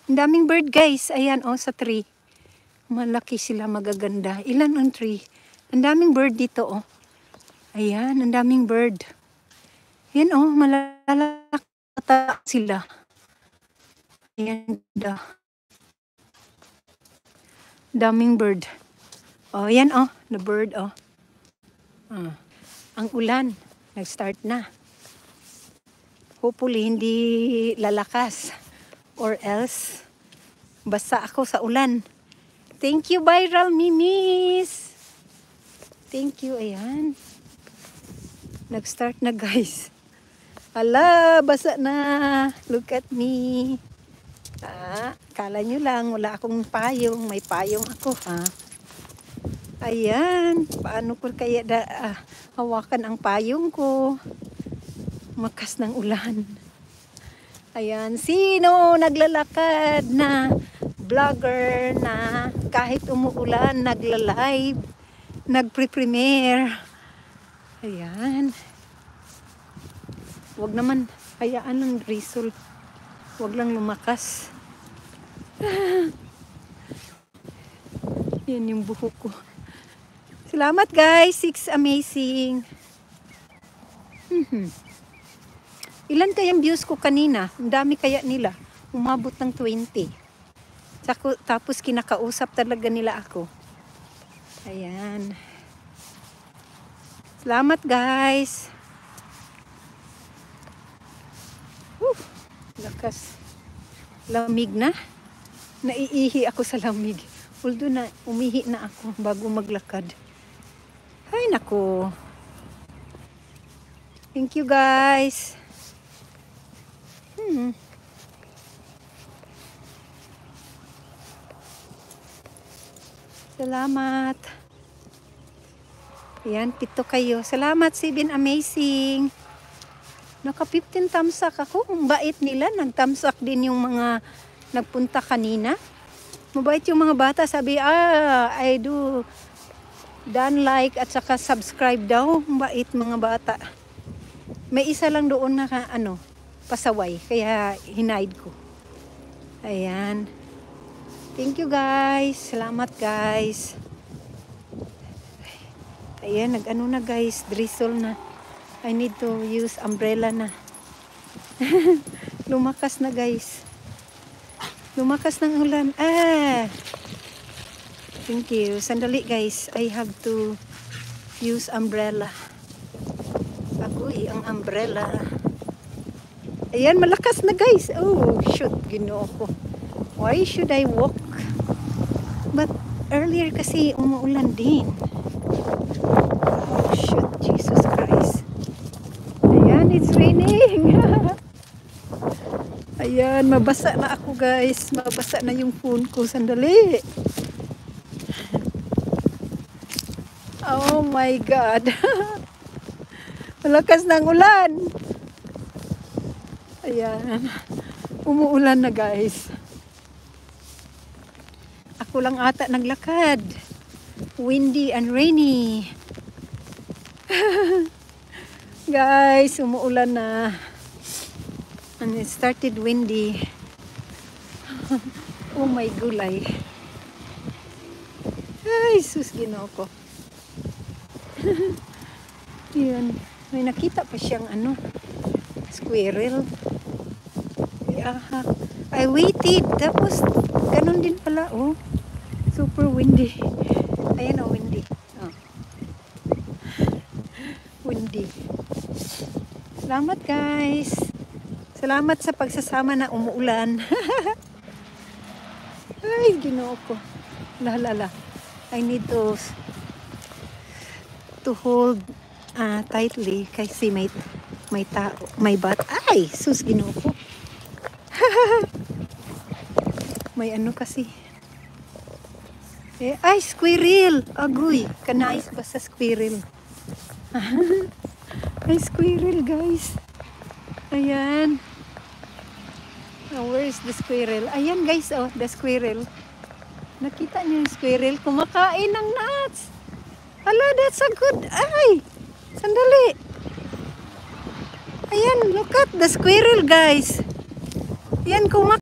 Ang daming bird guys. Ayan oh sa tree. Malaki sila, magaganda. Ilan ang tree? Ang daming bird dito oh. Ayan, ang daming bird. Yan oh, malalaki sila. Ayan, daming bird. Oh, yan oh, the bird oh. Ang ulan, nag-start na. Hopefully, hindi lalakas. Or else, basa ako sa ulan. Thank you, Viral Minis. Thank you, ayan. Nag-start na guys. Hala, basa na. Look at me. Kala nyo lang, wala akong payong. May payong ako, ha. Ayan. Paano ko kaya hawakan ang payong ko? Makas ng ulan. Ayan. Sino naglalakad na vlogger na kahit umuulan, nagla-live, nagpre-premiere? Ayan. Wag naman, hayaan lang drizzle. Wag lang lumakas. Yan yung buhok ko. Salamat guys, 6 amazing. Ilan kayang views ko kanina? Ang dami kaya nila. Umabot ng 20. Tapos kinakausap talaga nila ako. Ayan. Salamat guys. Lakas. Lamig na. Naiihi ako sa lamig. Although na umihi na ako bago maglakad. Ay nako. Thank you guys. Salamat. Ayan, 7 kayo. Salamat, 7 amazing. Naka 15 thumbs-up ako. Ang bait nila. Nag-thumbs-up din yung mga nagpunta kanina. Mabait yung mga bata. Sabi, I do done like at saka subscribe daw. Ang bait mga bata. May isa lang doon na pasaway. Kaya hinide ko. Ayan. Thank you guys. Salamat guys. Ayan, nag-ano na guys. Drizzle na. I need to use umbrella na. Lumakas na guys. Lumakas ng ulan. Thank you. Sandali guys. I have to use umbrella. Agoy, ang umbrella. Ayan, malakas na guys. Oh, shoot. Ginoo ko. Why should I walk? But earlier kasi umuulan din. Oh, shoot. Jesus Christ. Ayan, it's raining. Ayan, mabasa na ako guys. Mabasa na yung phone ko. Sandali. Oh my God. Malakas ng ulan. Ayan. Umuulan na guys. Ako lang ata naglakad. Windy and rainy. Guys, umuulan na. And it started windy. Oh my gulay. Ay, sus, Ginoo ko. Yan. May nakita pa siyang squirrel. I waited. Tapos, ganun din pala, oh. Super windy. Ayan, oh, windy. Oh. Windy. Salamat, guys. Salamat sa pagsasama na umuulan. Ay, Ginoo ko. Lalala. I need to hold tightly kasi may tao, may bat. Ay, sus, Ginoo ko. May kasi. Ay, squirrel. Agoy, kanais ba sa squirrel? Ay, squirrel, guys. Ayan. Where is the squirrel? Ayan, guys, oh, the squirrel. Nakita niyo yung squirrel? Kumakain ng nuts. Hala, that's a good. Ay, sandali. Ayan, look at the squirrel, guys. Ayan, kumakain.